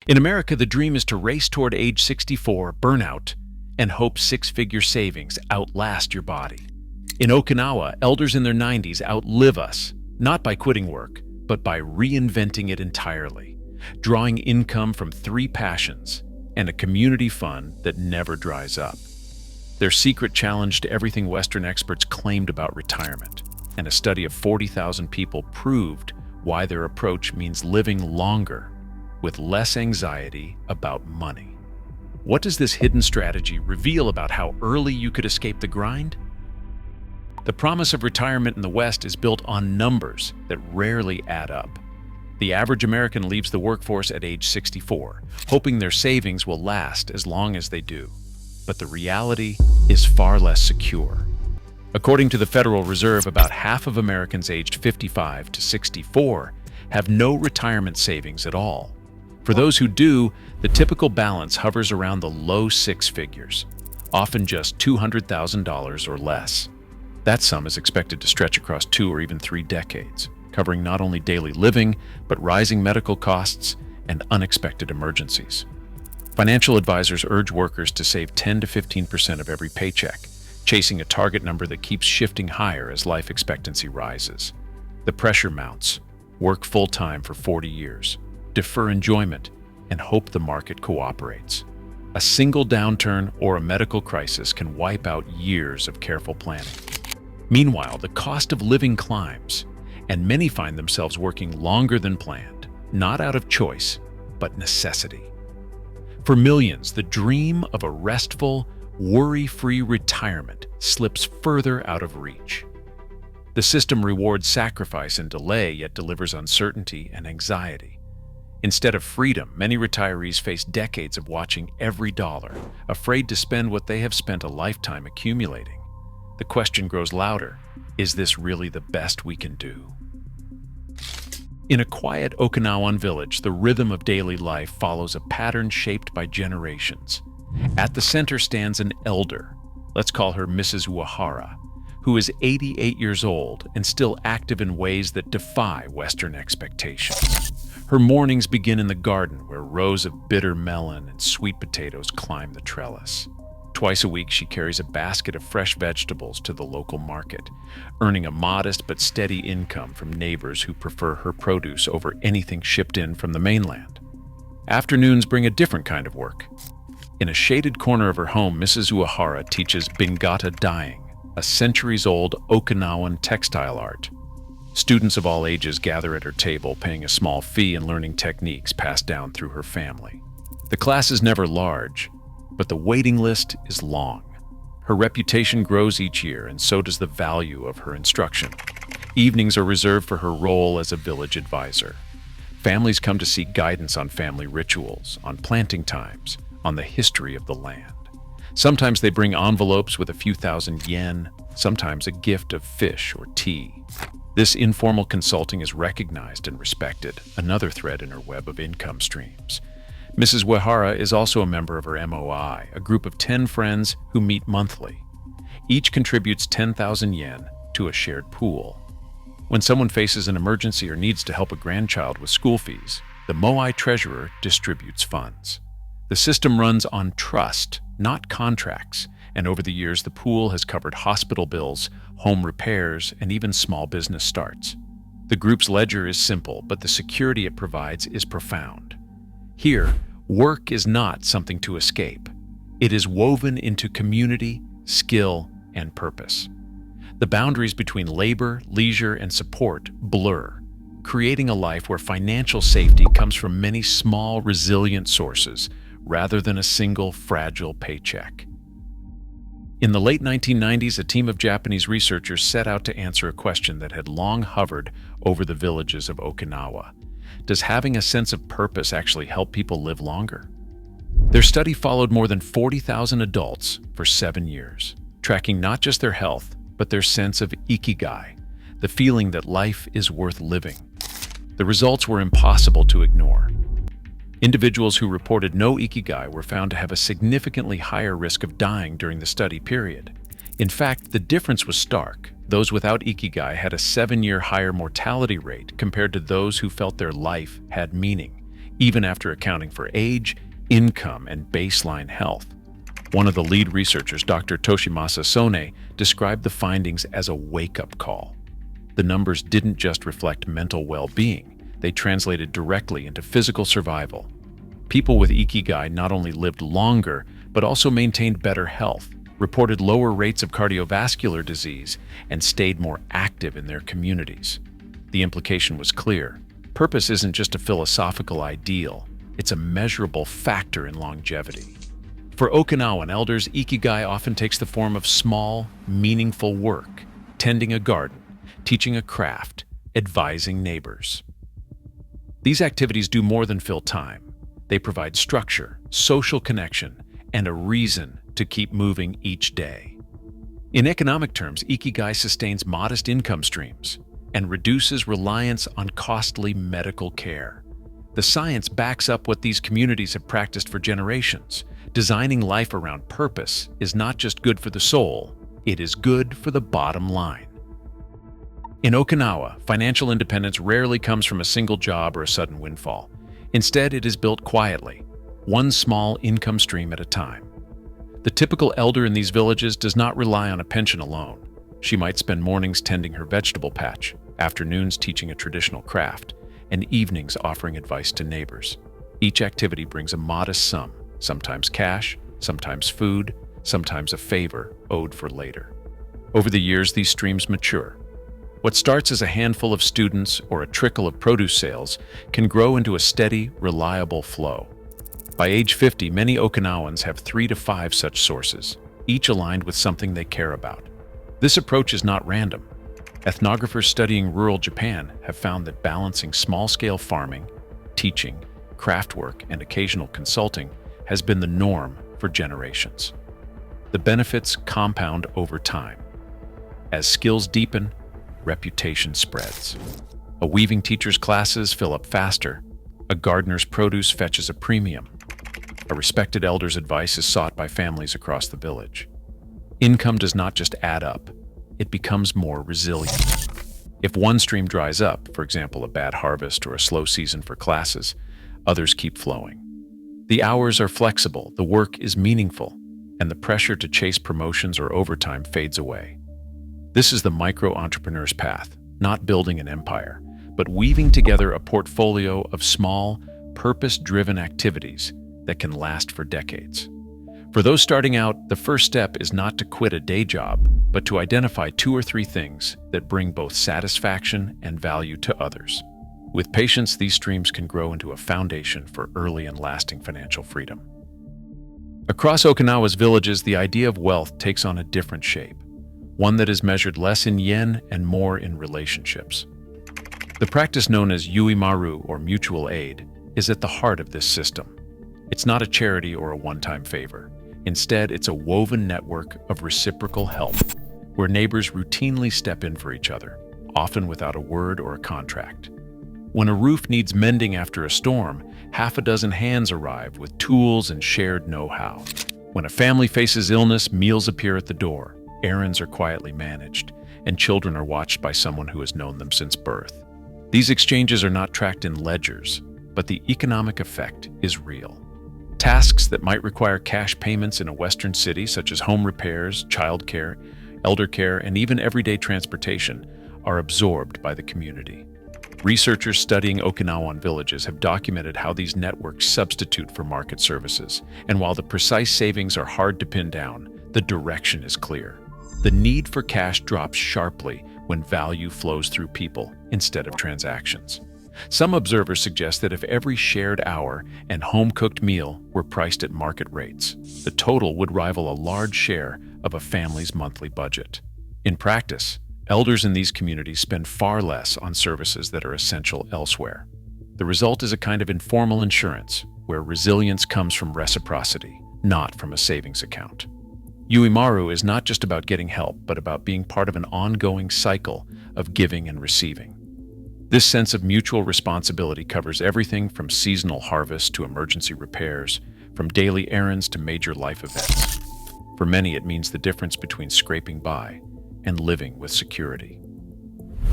In America, the dream is to race toward age 64, burnout, and hope six-figure savings outlast your body. In Okinawa, elders in their 90s outlive us, not by quitting work, but by reinventing it entirely, drawing income from three passions and a community fund that never dries up. Their secret challenged everything Western experts claimed about retirement, and a study of 40,000 people proved why their approach means living longer with less anxiety about money. What does this hidden strategy reveal about how early you could escape the grind? The promise of retirement in the West is built on numbers that rarely add up. The average American leaves the workforce at age 64, hoping their savings will last as long as they do. But the reality is far less secure. According to the Federal Reserve, about half of Americans aged 55 to 64 have no retirement savings at all. For those who do, the typical balance hovers around the low six figures, often just $200,000 or less. That sum is expected to stretch across 2 or even 3 decades, covering not only daily living, but rising medical costs and unexpected emergencies. Financial advisors urge workers to save 10 to 15% of every paycheck, chasing a target number that keeps shifting higher as life expectancy rises. The pressure mounts: work full-time for 40 years, defer enjoyment, and hope the market cooperates. A single downturn or a medical crisis can wipe out years of careful planning. Meanwhile, the cost of living climbs, and many find themselves working longer than planned, not out of choice, but necessity. For millions, the dream of a restful, worry-free retirement slips further out of reach. The system rewards sacrifice and delay, yet delivers uncertainty and anxiety. Instead of freedom, many retirees face decades of watching every dollar, afraid to spend what they have spent a lifetime accumulating. The question grows louder: is this really the best we can do? In a quiet Okinawan village, the rhythm of daily life follows a pattern shaped by generations. At the center stands an elder, let's call her Mrs. Uehara, who is 88 years old and still active in ways that defy Western expectations. Her mornings begin in the garden, where rows of bitter melon and sweet potatoes climb the trellis. Twice a week, she carries a basket of fresh vegetables to the local market, earning a modest but steady income from neighbors who prefer her produce over anything shipped in from the mainland. Afternoons bring a different kind of work. In a shaded corner of her home, Mrs. Uehara teaches bingata dyeing, a centuries-old Okinawan textile art. Students of all ages gather at her table, paying a small fee and learning techniques passed down through her family. The class is never large, but the waiting list is long. Her reputation grows each year, and so does the value of her instruction. Evenings are reserved for her role as a village advisor. Families come to seek guidance on family rituals, on planting times, on the history of the land. Sometimes they bring envelopes with a few thousand yen, sometimes a gift of fish or tea. This informal consulting is recognized and respected, another thread in her web of income streams. Mrs. Uehara is also a member of her MOI, a group of 10 friends who meet monthly. Each contributes 10,000 yen to a shared pool. When someone faces an emergency or needs to help a grandchild with school fees, the MOI treasurer distributes funds. The system runs on trust, not contracts, and over the years the pool has covered hospital bills, home repairs, and even small business starts. The group's ledger is simple, but the security it provides is profound. Here, work is not something to escape. It is woven into community, skill, and purpose. The boundaries between labor, leisure, and support blur, creating a life where financial safety comes from many small, resilient sources rather than a single, fragile paycheck. In the late 1990s, a team of Japanese researchers set out to answer a question that had long hovered over the villages of Okinawa. Does having a sense of purpose actually help people live longer? Their study followed more than 40,000 adults for 7 years, tracking not just their health, but their sense of ikigai, the feeling that life is worth living. The results were impossible to ignore. Individuals who reported no ikigai were found to have a significantly higher risk of dying during the study period. In fact, the difference was stark. Those without ikigai had a 7-year higher mortality rate compared to those who felt their life had meaning, even after accounting for age, income, and baseline health. One of the lead researchers, Dr. Toshimasa Sone, described the findings as a wake-up call. The numbers didn't just reflect mental well-being, they translated directly into physical survival. People with Ikigai not only lived longer, but also maintained better health, reported lower rates of cardiovascular disease, and stayed more active in their communities. The implication was clear. Purpose isn't just a philosophical ideal, it's a measurable factor in longevity. For Okinawan elders, Ikigai often takes the form of small, meaningful work, tending a garden, teaching a craft, advising neighbors. These activities do more than fill time. They provide structure, social connection, and a reason to keep moving each day. In economic terms, Ikigai sustains modest income streams and reduces reliance on costly medical care. The science backs up what these communities have practiced for generations. Designing life around purpose is not just good for the soul, it is good for the bottom line. In Okinawa, financial independence rarely comes from a single job or a sudden windfall. Instead, it is built quietly, one small income stream at a time. The typical elder in these villages does not rely on a pension alone. She might spend mornings tending her vegetable patch, afternoons teaching a traditional craft, and evenings offering advice to neighbors. Each activity brings a modest sum, sometimes cash, sometimes food, sometimes a favor owed for later. Over the years, these streams mature. What starts as a handful of students or a trickle of produce sales can grow into a steady, reliable flow. By age 50, many Okinawans have 3 to 5 such sources, each aligned with something they care about. This approach is not random. Ethnographers studying rural Japan have found that balancing small-scale farming, teaching, craft work, and occasional consulting has been the norm for generations. The benefits compound over time. As skills deepen, reputation spreads. A weaving teacher's classes fill up faster. A gardener's produce fetches a premium. A respected elder's advice is sought by families across the village. Income does not just add up, it becomes more resilient. If one stream dries up, for example, a bad harvest or a slow season for classes, others keep flowing. The hours are flexible, the work is meaningful, and the pressure to chase promotions or overtime fades away. This is the micro-entrepreneur's path, not building an empire, but weaving together a portfolio of small, purpose-driven activities that can last for decades. For those starting out, the first step is not to quit a day job, but to identify 2 or 3 things that bring both satisfaction and value to others. With patience, these streams can grow into a foundation for early and lasting financial freedom. Across Okinawa's villages, the idea of wealth takes on a different shape, one that is measured less in yen and more in relationships. The practice known as uimaru, or mutual aid, is at the heart of this system. It's not a charity or a one-time favor. Instead, it's a woven network of reciprocal help, where neighbors routinely step in for each other, often without a word or a contract. When a roof needs mending after a storm, half a dozen hands arrive with tools and shared know-how. When a family faces illness, meals appear at the door, errands are quietly managed, and children are watched by someone who has known them since birth. These exchanges are not tracked in ledgers, but the economic effect is real. Tasks that might require cash payments in a Western city, such as home repairs, childcare, elder care, and even everyday transportation, are absorbed by the community. Researchers studying Okinawan villages have documented how these networks substitute for market services, and while the precise savings are hard to pin down, the direction is clear. The need for cash drops sharply when value flows through people instead of transactions. Some observers suggest that if every shared hour and home-cooked meal were priced at market rates, the total would rival a large share of a family's monthly budget. In practice, elders in these communities spend far less on services that are essential elsewhere. The result is a kind of informal insurance, where resilience comes from reciprocity, not from a savings account. Uimaru is not just about getting help, but about being part of an ongoing cycle of giving and receiving. This sense of mutual responsibility covers everything from seasonal harvest to emergency repairs, from daily errands to major life events. For many, it means the difference between scraping by and living with security.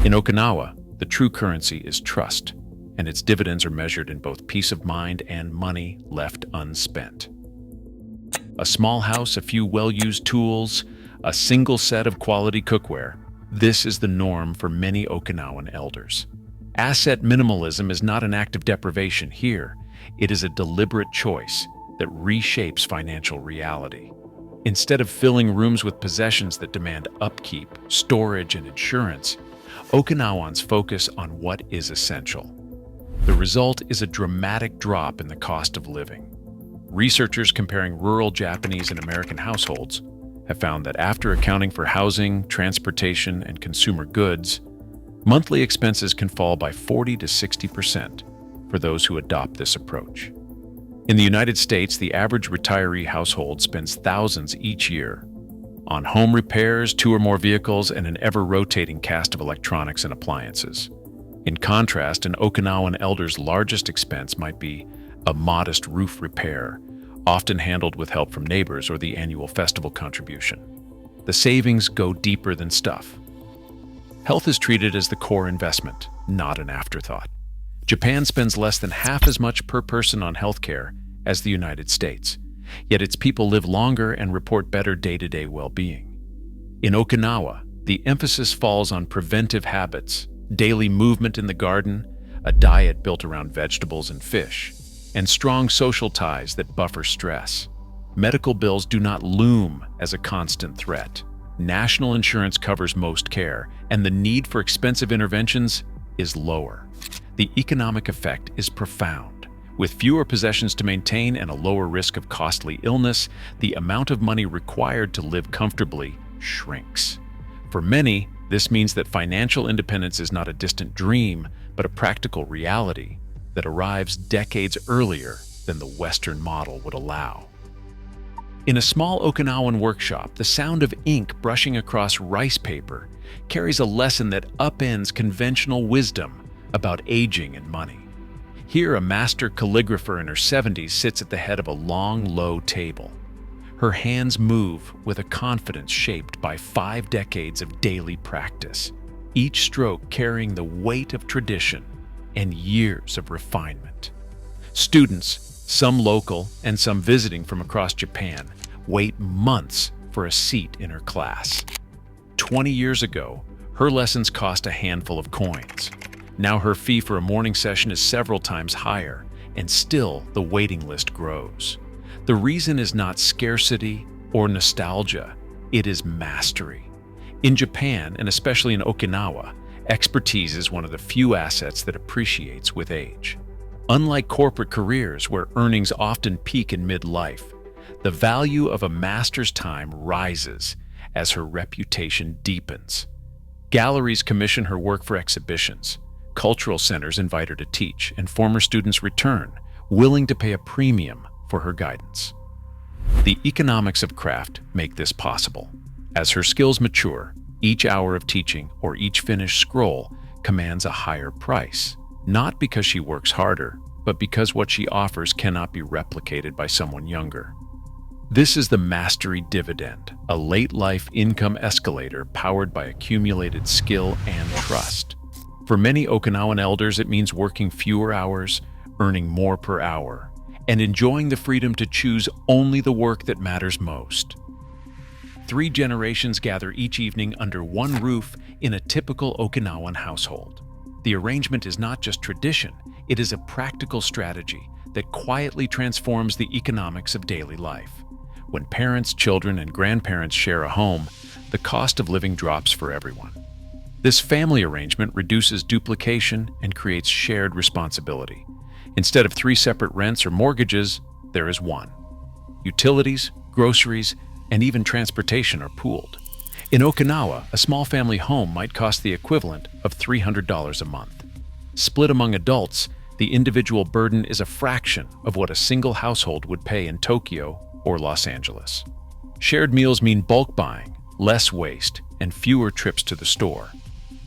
In Okinawa, the true currency is trust. and its dividends are measured in both peace of mind and money left unspent. A small house, a few well-used tools, a single set of quality cookware. This is the norm for many Okinawan elders. Asset minimalism is not an act of deprivation here. It is a deliberate choice that reshapes financial reality. Instead of filling rooms with possessions that demand upkeep, storage, and insurance, Okinawans focus on what is essential. The result is a dramatic drop in the cost of living. Researchers comparing rural Japanese and American households have found that after accounting for housing, transportation, and consumer goods, monthly expenses can fall by 40 to 60% for those who adopt this approach. In the United States, the average retiree household spends thousands each year on home repairs, 2 or more vehicles, and an ever-rotating cast of electronics and appliances. In contrast, an Okinawan elder's largest expense might be a modest roof repair, often handled with help from neighbors or the annual festival contribution. The savings go deeper than stuff. Health is treated as the core investment, not an afterthought. Japan spends less than half as much per person on healthcare as the United States, yet its people live longer and report better day-to-day well-being. In Okinawa, the emphasis falls on preventive habits, daily movement in the garden, a diet built around vegetables and fish, and strong social ties that buffer stress. Medical bills do not loom as a constant threat. National insurance covers most care, and the need for expensive interventions is lower. The economic effect is profound. With fewer possessions to maintain and a lower risk of costly illness, the amount of money required to live comfortably shrinks. For many, this means that financial independence is not a distant dream, but a practical reality that arrives decades earlier than the Western model would allow. In a small Okinawan workshop, the sound of ink brushing across rice paper carries a lesson that upends conventional wisdom about aging and money. Here, a master calligrapher in her 70s sits at the head of a long, low table. Her hands move with a confidence shaped by 5 decades of daily practice, each stroke carrying the weight of tradition and years of refinement. Students, some local and some visiting from across Japan, wait months for a seat in her class. 20 years ago, her lessons cost a handful of coins. Now her fee for a morning session is several times higher, and still the waiting list grows. The reason is not scarcity or nostalgia, it is mastery. In Japan, and especially in Okinawa, expertise is one of the few assets that appreciates with age. Unlike corporate careers where earnings often peak in midlife, the value of a master's time rises as her reputation deepens. Galleries commission her work for exhibitions. Cultural centers invite her to teach, and former students return, willing to pay a premium for her guidance. The economics of craft make this possible. As her skills mature, each hour of teaching or each finished scroll commands a higher price, not because she works harder, but because what she offers cannot be replicated by someone younger. This is the mastery dividend, a late-life income escalator powered by accumulated skill and trust. For many Okinawan elders, it means working fewer hours, earning more per hour, and enjoying the freedom to choose only the work that matters most. 3 generations gather each evening under one roof in a typical Okinawan household. The arrangement is not just tradition, it is a practical strategy that quietly transforms the economics of daily life. When parents, children, and grandparents share a home, the cost of living drops for everyone. This family arrangement reduces duplication and creates shared responsibility. Instead of 3 separate rents or mortgages, there is one. Utilities, groceries, and even transportation are pooled. In Okinawa, a small family home might cost the equivalent of $300 a month. Split among adults, the individual burden is a fraction of what a single household would pay in Tokyo or Los Angeles. Shared meals mean bulk buying, less waste, and fewer trips to the store.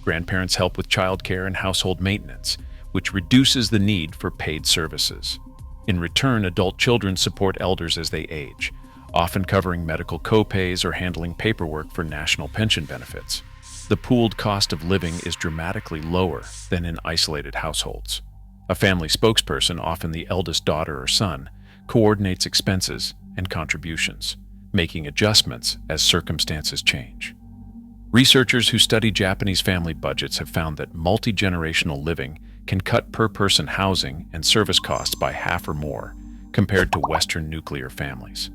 Grandparents help with childcare and household maintenance, which reduces the need for paid services. In return, adult children support elders as they age, often covering medical co-pays or handling paperwork for national pension benefits. The pooled cost of living is dramatically lower than in isolated households. A family spokesperson, often the eldest daughter or son, coordinates expenses and contributions, making adjustments as circumstances change. Researchers who study Japanese family budgets have found that multi-generational living can cut per-person housing and service costs by half or more compared to Western nuclear families.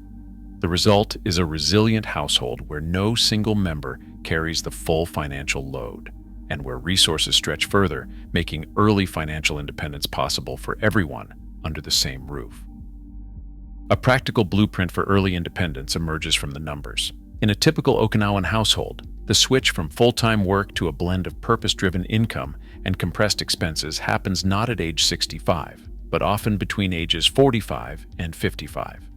The result is a resilient household where no single member carries the full financial load, and where resources stretch further, making early financial independence possible for everyone under the same roof. A practical blueprint for early independence emerges from the numbers. In a typical Okinawan household, the switch from full-time work to a blend of purpose-driven income and compressed expenses happens not at age 65, but often between ages 45 and 55.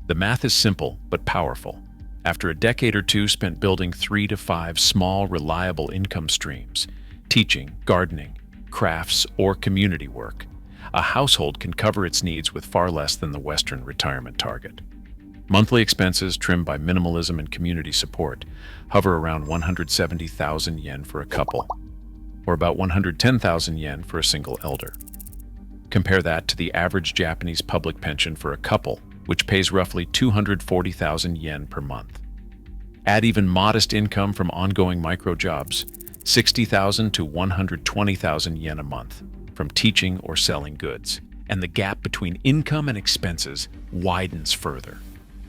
The math is simple but powerful. After a decade or two spent building 3 to 5 small, reliable income streams, teaching, gardening, crafts, or community work, a household can cover its needs with far less than the Western retirement target. Monthly expenses, trimmed by minimalism and community support, hover around 170,000 yen for a couple, or about 110,000 yen for a single elder. Compare that to the average Japanese public pension for a couple, which pays roughly 240,000 yen per month. Add even modest income from ongoing micro-jobs, 60,000 to 120,000 yen a month, from teaching or selling goods, and the gap between income and expenses widens further.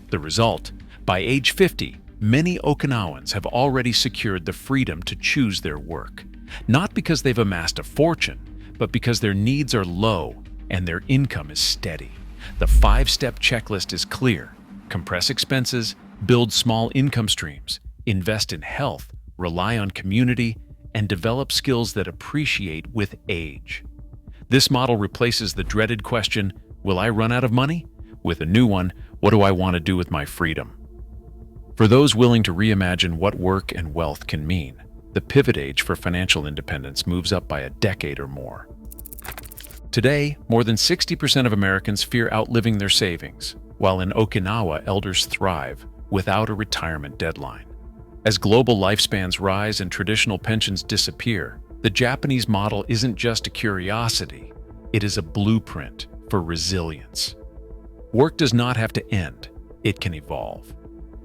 The result, by age 50, many Okinawans have already secured the freedom to choose their work, not because they've amassed a fortune, but because their needs are low and their income is steady. The 5-step checklist is clear: compress expenses, build small income streams, invest in health, rely on community, and develop skills that appreciate with age. This model replaces the dreaded question, "Will I run out of money?" with a new one, "What do I want to do with my freedom?" For those willing to reimagine what work and wealth can mean, the pivot age for financial independence moves up by a decade or more. Today, more than 60% of Americans fear outliving their savings, while in Okinawa, elders thrive without a retirement deadline. As global lifespans rise and traditional pensions disappear, the Japanese model isn't just a curiosity, it is a blueprint for resilience. Work does not have to end, it can evolve.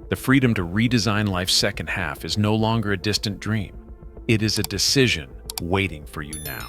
The freedom to redesign life's second half is no longer a distant dream. It is a decision waiting for you now.